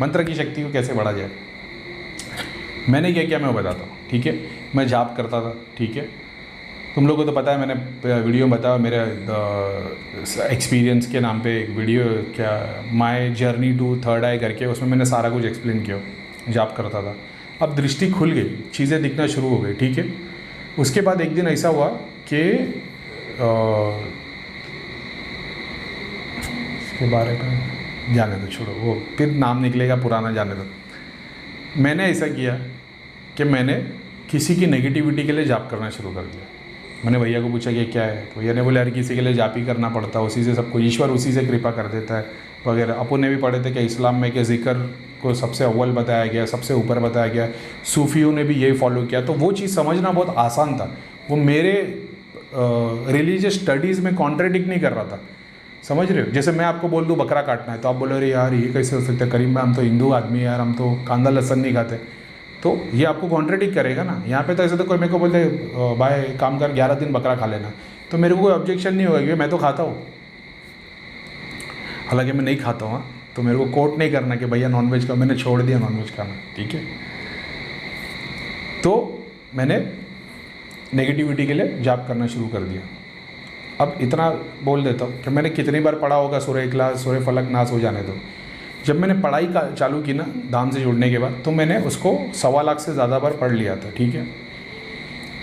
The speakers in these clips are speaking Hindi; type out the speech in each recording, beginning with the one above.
मंत्र की शक्ति को कैसे बढ़ा जाए। मैंने क्या किया मैं बताता हूँ, ठीक है। मैं जाप करता था, ठीक है। तुम लोगों को तो पता है, मैंने वीडियो में बताया मेरे एक्सपीरियंस के नाम पे एक वीडियो, क्या माय जर्नी टू थर्ड आई करके, उसमें मैंने सारा कुछ एक्सप्लेन किया। जाप करता था, अब दृष्टि खुल गई, चीज़ें दिखना शुरू हो गई, ठीक है। उसके बाद एक दिन ऐसा हुआ कि इसके बारे में जाने दो, छोड़ो, वो फिर नाम निकलेगा पुराना, जाने दो। मैंने ऐसा किया कि मैंने किसी की नेगेटिविटी के लिए जाप करना शुरू कर दिया। मैंने भैया को पूछा कि क्या है, तो भैया ने बोला यार किसी के लिए जाप ही करना पड़ता है, उसी से सब कुछ, ईश्वर उसी से कृपा कर देता है वगैरह। अपन ने भी पढ़े थे कि इस्लाम में कि ज़िक्र को सबसे अव्वल बताया गया, सबसे ऊपर बताया गया। सूफियों ने भी यही फॉलो किया। तो वो चीज़ समझना बहुत आसान था, वो मेरे रिलीजियस स्टडीज़ में कॉन्ट्रडिक्ट नहीं कर रहा था, समझ रहे हो। जैसे मैं आपको बोल दूँ बकरा काटना है, तो आप बोलो अरे यार ये कैसे हो सकता है, करीम में हम तो हिंदू आदमी है यार, हम तो कांदा लहसन नहीं खाते, तो ये आपको कॉन्ट्रडिक्ट करेगा ना। यहाँ पे तो ऐसे तो कोई मेरे को बोलते भाई काम कर 11 दिन बकरा खा लेना, तो मेरे को कोई ऑब्जेक्शन नहीं होगा क्योंकि मैं तो खाता हूँ, हालांकि मैं नहीं खाता हूँ, तो मेरे को कोर्ट नहीं करना कि भैया नॉनवेज का, मैंने छोड़ दिया नॉनवेज खाना, ठीक है। तो मैंने नेगेटिविटी के लिए जाप करना शुरू कर दिया। अब इतना बोल देता हूँ कि मैंने कितनी बार पढ़ा होगा सूरह इखलास, सूरह फलक, नास हो जाने दो। जब मैंने पढ़ाई का चालू की ना धाम से जुड़ने के बाद, तो मैंने उसको 1.25 लाख से ज़्यादा बार पढ़ लिया था, ठीक है।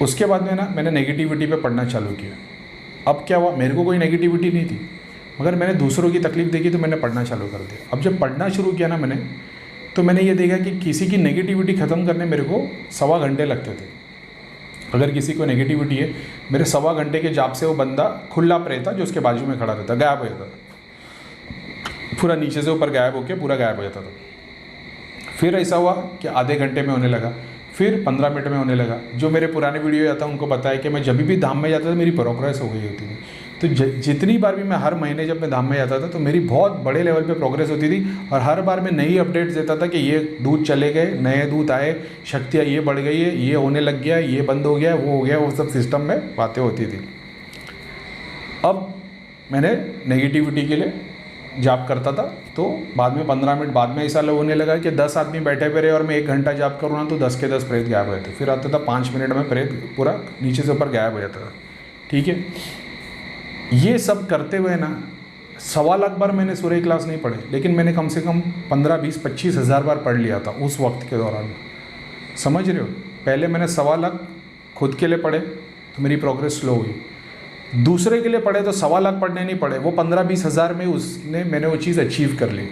उसके बाद में ना मैंने नेगेटिविटी पे पढ़ना चालू किया। अब क्या हुआ, मेरे को कोई नेगेटिविटी नहीं थी, मगर मैंने दूसरों की तकलीफ़ देखी तो मैंने पढ़ना चालू कर दिया। अब जब पढ़ना शुरू किया ना मैंने, तो मैंने ये देखा कि किसी की नेगेटिविटी ख़त्म करने मेरे को 1.25 घंटे लगते थे। अगर किसी को नेगेटिविटी है, मेरे 1.25 घंटे के जाप से वो बंदा खुला प्रेत था जो उसके बाजू में खड़ा रहता, गायब हो जाता था, पूरा नीचे से ऊपर गायब होकर पूरा गायब हो जाता था। फिर ऐसा हुआ कि आधे घंटे में होने लगा, फिर 15 मिनट में होने लगा। जो मेरे पुराने वीडियो आता है उनको पता है कि मैं जब भी धाम में जाता था मेरी प्रोग्रेस हो गई होती थी। तो जितनी बार भी मैं हर महीने जब मैं धाम में जाता था तो मेरी बहुत बड़े लेवल पे प्रोग्रेस होती थी, और हर बार मैं नई अपडेट्स देता था कि ये दूध चले गए, नए दूध आए, शक्तियाँ ये बढ़ गई है, ये होने लग गया, ये बंद हो गया, वो हो गया, वो सब सिस्टम में बातें होती थी। अब मैंने नेगेटिविटी के लिए जाप करता था, तो बाद में 15 मिनट बाद में ऐसा होने लगा कि 10 आदमी बैठे हुए रहे और मैं 1 घंटा जाप करूँ ना तो 10 के 10 प्रेत गायब हो जाते। फिर आता था 5 मिनट में प्रेत पूरा नीचे से ऊपर गायब हो जाता था, ठीक है। ये सब करते हुए ना 1.25 लाख बार मैंने सूरह इखलास नहीं पढ़े, लेकिन मैंने कम से कम 15, 20, 25 हज़ार बार पढ़ लिया था उस वक्त के दौरान, समझ रहे हो। पहले मैंने 1.25 लाख खुद के लिए पढ़े तो मेरी प्रोग्रेस स्लो हुई, दूसरे के लिए पढ़े तो 1.25 लाख पढ़ने नहीं पड़े, वो 15, 20 हज़ार में मैंने वो चीज़ अचीव कर ली।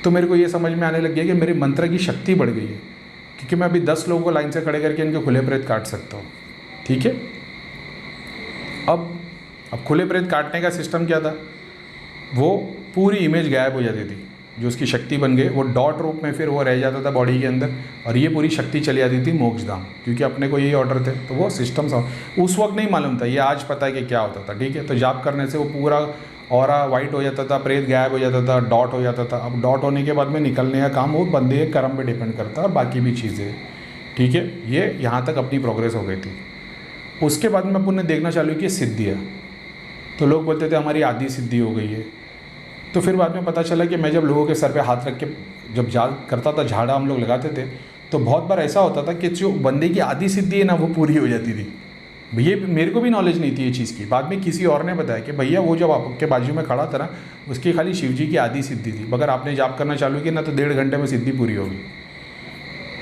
तो मेरे को ये समझ में आने लग गया कि मेरे मंत्र की शक्ति बढ़ गई है, क्योंकि मैं अभी 10 लोगों को लाइन से खड़े करके इनके खुले प्रेत काट सकता हूँ, ठीक है। अब खुले प्रेत काटने का सिस्टम क्या था, वो पूरी इमेज गायब हो जाती थी, जो उसकी शक्ति बन गई वो डॉट रूप में फिर वो रह जाता था बॉडी के अंदर, और ये पूरी शक्ति चली जाती थी मोक्षधाम, क्योंकि अपने को यही ऑर्डर थे। तो वो सिस्टम उस वक्त नहीं मालूम था, ये आज पता है कि क्या होता था, ठीक है। तो जाप करने से वो पूरा ऑरा वाइट हो जाता था, प्रेत गायब हो जाता था, डॉट हो जाता था। अब डॉट होने के बाद में निकलने का काम वो बंदे के कर्म पे डिपेंड करता है और बाकी भी चीज़ें, ठीक है। ये यहाँ तक अपनी प्रोग्रेस हो गई थी। उसके बाद में अपन ने देखना चालू किया सिद्धियाँ, तो लोग बोलते थे हमारी आधी सिद्धि हो गई है। तो फिर बाद में पता चला कि मैं जब लोगों के सर पे हाथ रख के जब करता था, झाड़ा हम लोग लगाते थे, तो बहुत बार ऐसा होता था कि जो बंदे की आधी सिद्धि है ना वो पूरी हो जाती थी। ये मेरे को भी नॉलेज नहीं थी ये चीज़ की, बाद में किसी और ने बताया कि भैया वो जब आपके बाजू में खड़ा था ना, उसकी खाली शिव जी की आधी सिद्धि थी, मगर आपने जाप करना चालू किया ना तो 1.5 घंटे में सिद्धि पूरी होगी।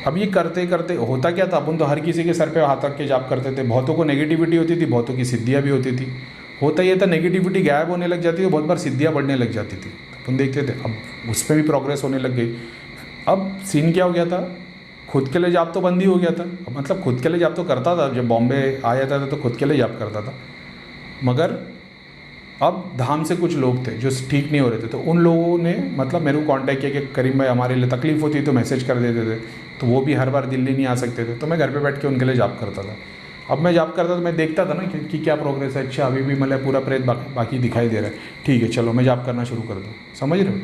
अब ये करते करते होता क्या था, अपन तो हर किसी के सर पे हाथ रख के जाप करते थे, बहुतों को नेगेटिविटी होती थी, बहुतों की सिद्धियाँ भी होती थी। होता ये था नेगेटिविटी गायब होने लग जाती थी, बहुत बार सिद्धियाँ बढ़ने लग जाती थी, अपन देखते थे। अब उस पर भी प्रोग्रेस होने लग गई। अब सीन क्या हो गया था, खुद के लिए जाप तो बंद ही हो गया था। मतलब खुद के लिए जाप तो करता था, जब बॉम्बे आ जाता था तो खुद के लिए जाप करता था, मगर अब धाम से कुछ लोग थे जो ठीक नहीं हो रहे थे, तो उन लोगों ने मतलब मेरे को कांटेक्ट किया कि करीम भाई हमारे लिए तकलीफ़ होती तो मैसेज कर देते थे, तो वो भी हर बार दिल्ली नहीं आ सकते थे, तो मैं घर पे बैठ के उनके लिए जाप करता था। अब मैं जाप करता तो मैं देखता था ना कि क्या प्रोग्रेस है, अच्छा अभी भी मतलब पूरा प्रेत बाकी दिखाई दे रहा है, ठीक है चलो मैं जाप करना शुरू कर दूँ, समझ रहे हो।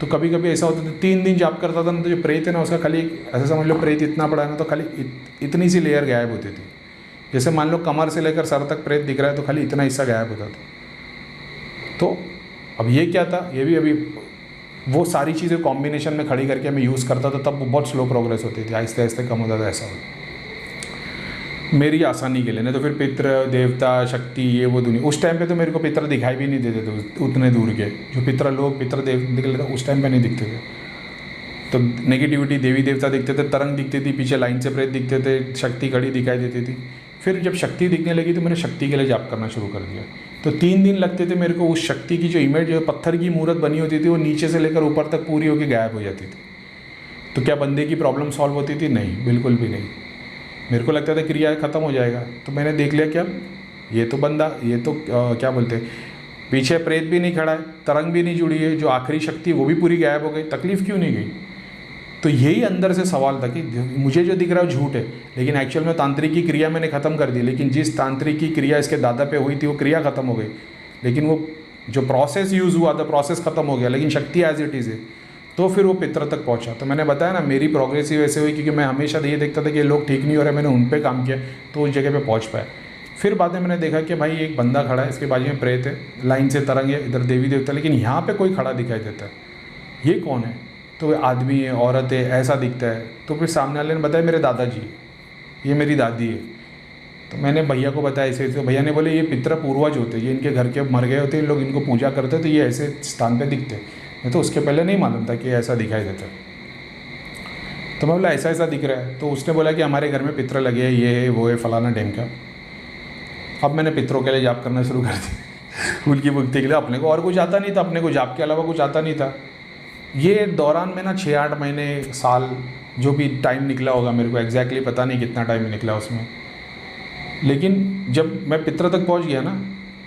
तो कभी कभी ऐसा होता था 3 दिन जाप करता था ना, तो जो प्रेत है ना उसका खाली ऐसा समझ लो प्रेत इतना बड़ा है ना, तो खाली इतनी सी लेयर गायब होती थी। जैसे मान लो कमर से लेकर सर तक प्रेत दिख रहा है तो खाली इतना हिस्सा गायब होता था। तो अब ये क्या था, ये भी अभी वो सारी चीज़ें कॉम्बिनेशन में खड़ी करके मैं यूज़ करता था, तब बहुत स्लो प्रोग्रेस होती थी, आहिस्ते आहिस्ते कम होता था, ऐसा होता मेरी आसानी के लिए। नहीं तो फिर पितृ देवता शक्ति ये वो दुनिया, उस टाइम पे तो मेरे को पितृ दिखाई भी नहीं देते थे उतने दूर के, जो पितृ लोग पितृ देव निकले थे उस टाइम पे नहीं दिखते थे। तो नेगेटिविटी देवी देवता दिखते थे, तरंग दिखती थी, पीछे लाइन से प्रेत दिखते थे, शक्ति खड़ी दिखाई देती थी। फिर जब शक्ति दिखने लगी तो मैंने शक्ति के लिए जाप करना शुरू कर दिया। तो 3 दिन लगते थे मेरे को उस शक्ति की जो इमेज, जो पत्थर की मूर्त बनी होती थी, वो नीचे से लेकर ऊपर तक पूरी होकर गायब हो जाती थी। तो क्या बंदे की प्रॉब्लम सॉल्व होती थी? नहीं, बिल्कुल भी नहीं। मेरे को लगता था क्रिया ख़त्म हो जाएगा। तो मैंने देख लिया क्या, ये तो बंदा, ये तो क्या बोलते हैं, पीछे प्रेत भी नहीं खड़ा है, तरंग भी नहीं जुड़ी है, जो आखिरी शक्ति वो भी पूरी गायब हो गई, तकलीफ़ क्यों नहीं गई? तो यही अंदर से सवाल था कि मुझे जो दिख रहा है वो झूठ है, लेकिन एक्चुअल में तांत्रिक की क्रिया मैंने ख़त्म कर दी। लेकिन जिस तांत्रिक की क्रिया इसके दादा पे हुई थी वो क्रिया ख़त्म हो गई, लेकिन वो जो प्रोसेस यूज़ हुआ था प्रोसेस ख़त्म हो गया, लेकिन शक्ति एज इट इज़ है। तो फिर वो पितृ तक पहुंचा। तो मैंने बताया ना, मेरी प्रोग्रेसिव ऐसे हुई क्योंकि मैं हमेशा ये देखता था कि लोग ठीक नहीं हो रहे, मैंने उन पर काम किया तो उस जगह पे पहुंच पाया। फिर बाद में मैंने देखा कि भाई एक बंदा खड़ा है, इसके बाजू में प्रेत है, लाइन से तरंग है, इधर देवी देवता, लेकिन यहाँ पे कोई खड़ा दिखाई देता है, ये कौन है? तो वो आदमी है, औरत है, ऐसा दिखता है। तो फिर सामने वाले ने बताया मेरे दादाजी, ये मेरी दादी है। तो मैंने भैया को बताया ऐसे, तो भैया ने बोले ये पितृ पूर्वज होते, ये इनके घर के मर गए होते, इन लोग इनको पूजा करते, तो ये ऐसे स्थान पे दिखते। मैं तो उसके पहले नहीं मालूम था कि ऐसा दिखाई देता। तो मैं बोला ऐसा ऐसा दिख रहा है। तो उसने बोला कि हमारे घर में पितृ लगे हैं, ये है वो है फलाना डेम का। अब मैंने पितरों के लिए जाप करना शुरू कर दिया उनकी मुक्ति के लिए। अपने को और कुछ आता नहीं था, अपने को जाप के अलावा कुछ आता नहीं था। ये दौरान में ना 6-8 महीने, साल, जो भी टाइम निकला होगा, मेरे को एग्जैक्टली पता नहीं कितना टाइम निकला उसमें। लेकिन जब मैं पितृ तक पहुंच गया ना,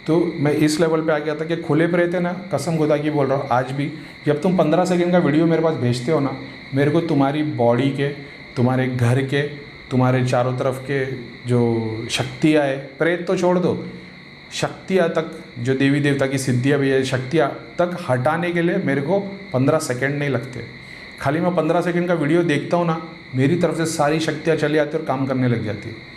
तो मैं इस लेवल पे आ गया था कि खुले पे रहते ना, कसम खुदा की बोल रहा हूँ आज भी, जब तुम 15 सेकंड का वीडियो मेरे पास भेजते हो ना, मेरे को तुम्हारी बॉडी के, तुम्हारे घर के, तुम्हारे चारों तरफ के जो शक्तियाँ है, प्रेत तो छोड़ दो, शक्तियाँ तक, जो देवी देवता की सिद्धियाँ भी है, शक्तियाँ तक हटाने के लिए मेरे को 15 सेकंड नहीं लगते। खाली मैं 15 सेकंड का वीडियो देखता हूँ ना, मेरी तरफ से सारी शक्तियाँ चली आती और काम करने लग जाती है।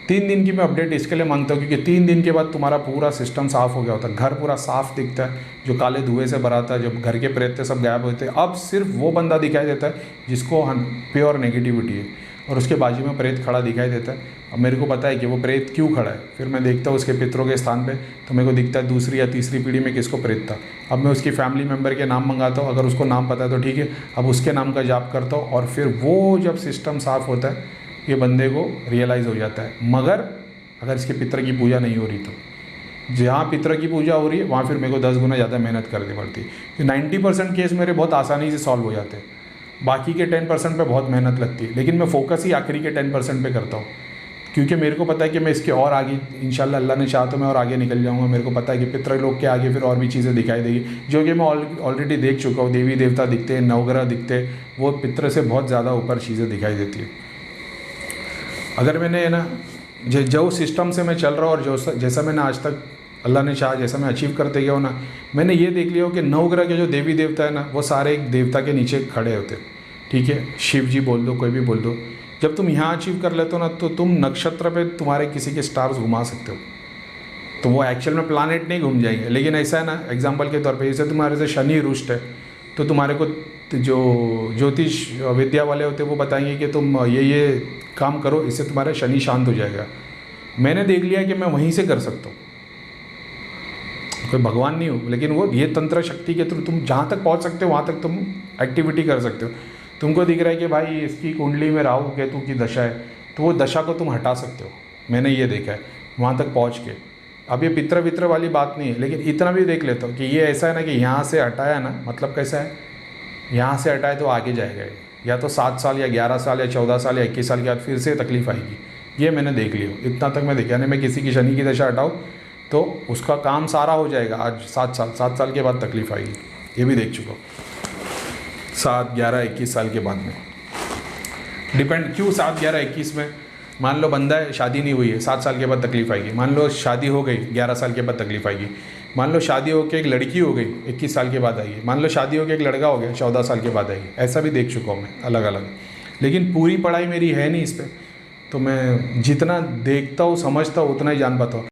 3 दिन की मैं अपडेट इसके लिए मांगता हूँ क्योंकि 3 दिन के बाद तुम्हारा पूरा सिस्टम साफ़ हो गया होता है, घर पूरा साफ़ दिखता है, जो काले धुएँ से भरा था, जब घर के प्रेत सब गायब होते हैं, अब सिर्फ वो बंदा दिखाई देता है जिसको प्योर नेगेटिविटी है, और उसके बाजू में प्रेत खड़ा दिखाई देता है। अब मेरे को पता है कि वो प्रेत क्यों खड़ा है। फिर मैं देखता हूँ उसके पितरों के स्थान पे, तो मेरे को दिखता है दूसरी या तीसरी पीढ़ी में किसको प्रेत था। अब मैं उसकी फैमिली मेम्बर के नाम मंगाता हूँ, अगर उसको नाम पता है तो ठीक है, अब उसके नाम का जाप करता हूँ, और फिर वो जब सिस्टम साफ़ होता है, ये बंदे को रियलाइज़ हो जाता है। मगर अगर इसके पितर की पूजा नहीं हो रही, तो जहाँ पितर की पूजा हो रही है वहाँ फिर मेरे को 10 गुना ज़्यादा मेहनत करनी पड़ती है। 90% केस मेरे बहुत आसानी से सॉल्व हो जाते हैं, बाकी के 10% पे बहुत मेहनत लगती है। लेकिन मैं फोकस ही आखिरी के 10% पे करता हूँ, क्योंकि मेरे को पता है कि मैं इसके और आगे, इंशाल्लाह अल्लाह ने चाहा तो मैं और आगे निकल जाऊँगा। मेरे को पता है कि पितृ लोग के आगे फिर और भी चीज़ें दिखाई देगी, जो कि मैं ऑलरेडी देख चुका हूँ। देवी देवता दिखते हैं, नवग्रह दिखते हैं, वो पितृ से बहुत ज़्यादा ऊपर चीज़ें दिखाई देती है। अगर मैंने ना जो सिस्टम से मैं चल रहा हूँ, और जैसा मैंने आज तक अल्लाह ने चाहा जैसा मैं अचीव करते गया हूँ ना, मैंने ये देख लिया हो कि नवग्रह के जो देवी देवता है ना, वो सारे एक देवता के नीचे खड़े होते, ठीक है, शिव जी बोल दो, कोई भी बोल दो। जब तुम यहाँ अचीव कर लेते हो ना, तो तुम नक्षत्र पे तुम्हारे किसी के स्टार्स घुमा सकते हो। तो वो एक्चुअल में प्लानेट नहीं घूम जाएंगे, लेकिन ऐसा है ना, एग्जाम्पल के तौर पर जैसे तुम्हारे से शनि रुष्ट है, तो तुम्हारे को जो ज्योतिष विद्या वाले होते हैं वो बताएंगे कि तुम ये काम करो, इससे तुम्हारा शनि शांत हो जाएगा। मैंने देख लिया कि मैं वहीं से कर सकता हूँ, कोई भगवान नहीं हूँ, लेकिन वो ये तंत्र शक्ति के थ्रू तुम जहाँ तक पहुँच सकते हो वहाँ तक तुम एक्टिविटी कर सकते हो। तुमको दिख रहा है कि भाई इसकी कुंडली में राहु केतु की दशा है, तो वो दशा को तुम हटा सकते हो। मैंने ये देखा है वहाँ तक पहुँच के। अब ये पितृ वित्र वाली बात नहीं है, लेकिन इतना भी देख लेता हूँ कि ये ऐसा है ना कि यहाँ से हटाया ना, मतलब कैसा है, यहाँ से हटाए तो आगे जाएगा, या तो 7 साल या 11 साल या 14 साल या 21 साल के बाद फिर से तकलीफ आएगी। ये मैंने देख लिया, इतना तक मैं देखा। यानी मैं किसी की शनि की दशा हटाऊँ तो उसका काम सारा हो जाएगा आज 7 साल के बाद तकलीफ आएगी, ये भी देख चुका हूँ। 7, 11, 21 साल के बाद में डिपेंड, क्यों 7, 11, 21 में, मान लो बंदा है शादी नहीं हुई है, 7 साल के बाद तकलीफ आएगी। मान लो शादी हो गई 11 साल के बाद तकलीफ आएगी। मान लो शादी होकर एक लड़की हो गई 21 साल के बाद आएगी। मान लो शादी होकर एक लड़का हो गया 14 साल के बाद आएगी। ऐसा भी देख चुका हूँ मैं अलग अलग, लेकिन पूरी पढ़ाई मेरी है नहीं इस पर, तो मैं जितना देखता हूँ समझता हूँ उतना ही जान पाता हूँ।